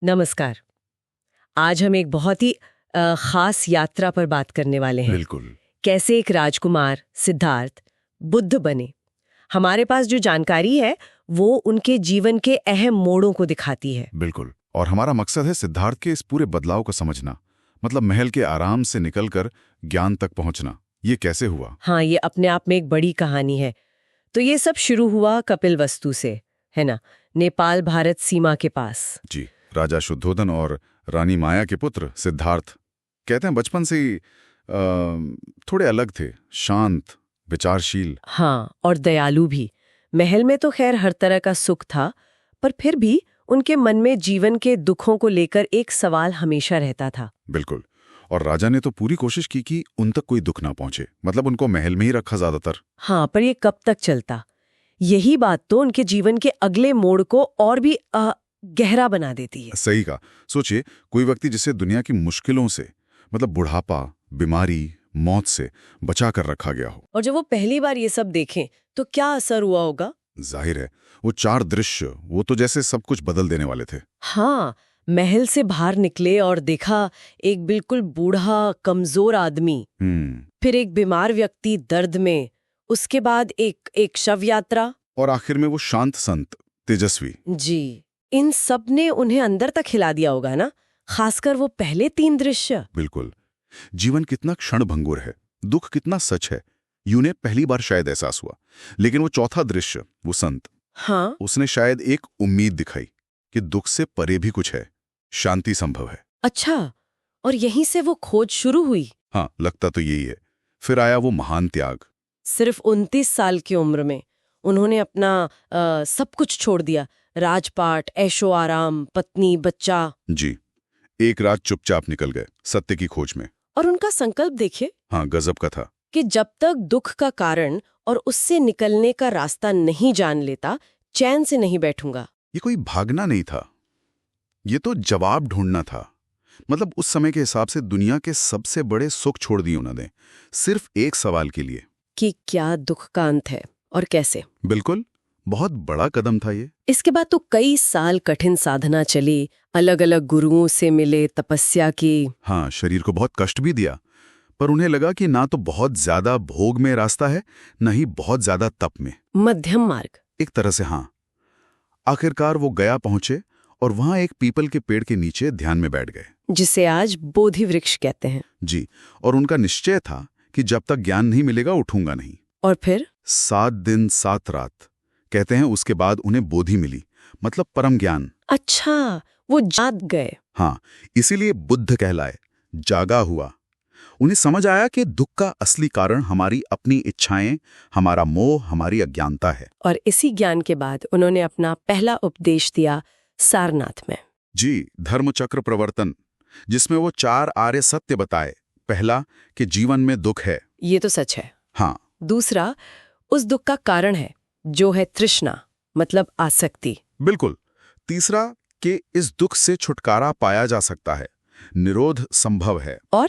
नमस्कार। आज हम एक बहुत ही खास यात्रा पर बात करने वाले हैं। बिल्कुल। कैसे एक राजकुमार सिद्धार्थ बुद्ध बने। हमारे पास जो जानकारी है वो उनके जीवन के अहम मोड़ों को दिखाती है। बिल्कुल। और हमारा मकसद है सिद्धार्थ के इस पूरे बदलाव को समझना। मतलब महल के आराम से निकलकर ज्ञान तक पहुंचना, ये कैसे हुआ। हाँ, ये अपने आप में एक बड़ी कहानी है। तो ये सब शुरू हुआ कपिलवस्तु से, है ना, नेपाल भारत सीमा के पास। जी। राजा शुद्धोधन और रानी माया के पुत्र सिद्धार्थ, कहते हैं बचपन से ही थोड़े अलग थे, शांत, विचारशील। हाँ, और दयालु भी। महल में तो खैर हर तरह का सुख था, पर फिर भी उनके मन में जीवन के दुखों को लेकर एक सवाल हमेशा रहता था। बिल्कुल। और राजा ने तो पूरी कोशिश की कि उन तक कोई दुख ना पहुंचे, मतलब उनको महल में ही रखा ज्यादातर। हाँ, पर ये कब तक चलता? यही बात तो उनके जीवन के अगले मोड़ को और भी गहरा बना देती है। सही कहा। सोचिए, कोई व्यक्ति जिसे दुनिया की मुश्किलों से, मतलब बुढ़ापा, बीमारी, मौत से बचा कर रखा गया हो, और जब वो पहली बार ये सब देखें तो क्या असर हुआ होगा? जाहिर है वो 4 दृश्य, वो तो जैसे सब कुछ बदल देने वाले थे। हाँ, महल से बाहर निकले और देखा एक बिल्कुल बूढ़ा कमजोर आदमी, फिर एक बीमार व्यक्ति दर्द में, उसके बाद एक शव यात्रा, और आखिर में वो शांत संत, तेजस्वी। जी, इन सब ने उन्हें अंदर तक हिला दिया होगा ना, खासकर वो पहले 3 दृश्य। बिल्कुल। जीवन कितना क्षणभंगुर है, दुख कितना सच है, यूं ने पहली बार शायद एहसास हुआ। लेकिन वो चौथा दृश्य, वो संत, हाँ, उसने शायद एक उम्मीद दिखाई कि दुख से परे भी कुछ है, शांति संभव है। अच्छा, और यहीं से वो खोज शुरू हुई। हाँ, लगता तो यही है। फिर आया वो महान त्याग। सिर्फ 29 साल की उम्र में उन्होंने अपना सब कुछ छोड़ दिया, राजपाट, ऐशो आराम, पत्नी, बच्चा। जी। एक रात चुपचाप निकल गए सत्य की खोज में। और उनका संकल्प देखिए। हाँ, गजब का था। कि जब तक दुख का कारण और उससे निकलने का रास्ता नहीं जान लेता, चैन से नहीं बैठूंगा। ये कोई भागना नहीं था, ये तो जवाब ढूंढना था। मतलब उस समय के हिसाब से दुनिया के सबसे बड़े सुख छोड़ दिए उन्होंने, सिर्फ एक सवाल के लिए कि क्या दुख का अंत है और कैसे। बिल्कुल, बहुत बड़ा कदम था ये। इसके बाद तो कई साल कठिन साधना चली, अलग अलग गुरुओं से मिले, तपस्या की। हाँ, शरीर को बहुत कष्ट भी दिया, पर उन्हें लगा कि ना तो बहुत ज्यादा भोग में रास्ता है, न ही बहुत ज्यादा तप में, मध्यम मार्ग एक तरह से। हाँ, आखिरकार वो गया पहुंचे और वहां एक पीपल के पेड़ के नीचे ध्यान में बैठ गए, जिसे आज बोधि वृक्ष कहते हैं। जी। और उनका निश्चय था कि जब तक ज्ञान नहीं मिलेगा उठूंगा नहीं। और फिर 7 दिन 7 रात, कहते हैं उसके बाद उन्हें बोधि मिली, मतलब परम ज्ञान। अच्छा, वो जाग गए। हाँ, इसीलिए बुद्ध कहलाए, जागा हुआ। उन्हें समझ आया कि दुख का असली कारण हमारी अपनी इच्छाएं, हमारा मोह, हमारी अज्ञानता है। और इसी ज्ञान के बाद उन्होंने अपना पहला उपदेश दिया सारनाथ में। जी, धर्मचक्र प्रवर्तन, जिसमें वो 4 आर्य सत्य बताए। पहला, कि जीवन में दुख है। ये तो सच है। हाँ। दूसरा, उस दुख का कारण है, जो है तृष्णा, मतलब आसक्ति। बिल्कुल। तीसरा, कि इस दुख से छुटकारा पाया जा सकता है, निरोध संभव है। और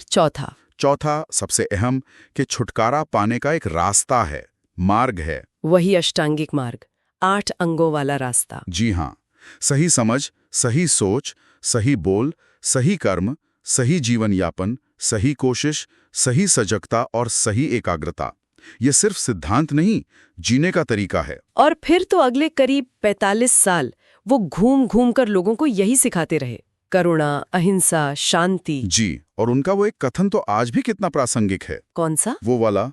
चौथा, सबसे अहम, कि छुटकारा पाने का एक रास्ता है, मार्ग है। वही अष्टांगिक मार्ग, 8 अंगों वाला रास्ता। जी हाँ, सही समझ, सही सोच, सही बोल, सही कर्म, सही जीवन यापन, सही कोशिश, सही सजगता और सही एकाग्रता। ये सिर्फ सिद्धांत नहीं, जीने का तरीका है। और फिर तो अगले करीब 45 साल वो घूम घूम कर लोगों को यही सिखाते रहे, करुणा, अहिंसा, शांति। जी, और उनका वो एक कथन तो आज भी कितना प्रासंगिक है। कौन सा? वो वाला,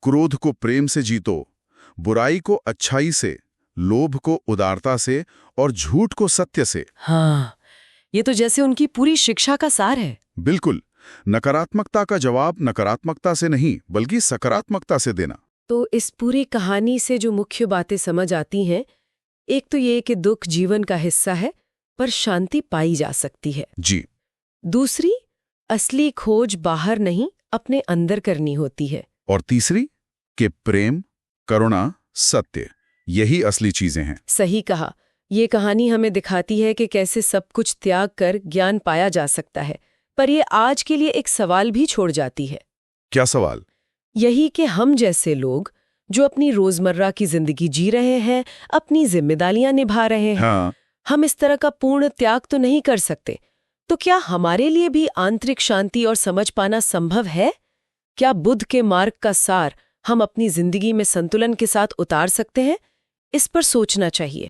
क्रोध को प्रेम से जीतो, बुराई को अच्छाई से, लोभ को उदारता से और झूठ को सत्य से। हाँ, ये तो जैसे उनकी पूरी शिक्षा का सार है। बिल्कुल। नकारात्मकता का जवाब नकारात्मकता से नहीं, बल्कि सकारात्मकता से देना। तो इस पूरी कहानी से जो मुख्य बातें समझ आती हैं, एक तो ये कि दुख जीवन का हिस्सा है, पर शांति पाई जा सकती है। जी। दूसरी, असली खोज बाहर नहीं, अपने अंदर करनी होती है। और तीसरी, कि प्रेम, करुणा, सत्य, यही असली चीजें हैं। सही कहा। ये कहानी हमें दिखाती है कि कैसे सब कुछ त्याग कर ज्ञान पाया जा सकता है, पर ये आज के लिए एक सवाल भी छोड़ जाती है। क्या सवाल? यही कि हम जैसे लोग जो अपनी रोजमर्रा की जिंदगी जी रहे हैं, अपनी जिम्मेदारियां निभा रहे हैं, हाँ। हम इस तरह का पूर्ण त्याग तो नहीं कर सकते। तो क्या हमारे लिए भी आंतरिक शांति और समझ पाना संभव है? क्या बुद्ध के मार्ग का सार हम अपनी जिंदगी में संतुलन के साथ उतार सकते हैं? इस पर सोचना चाहिए।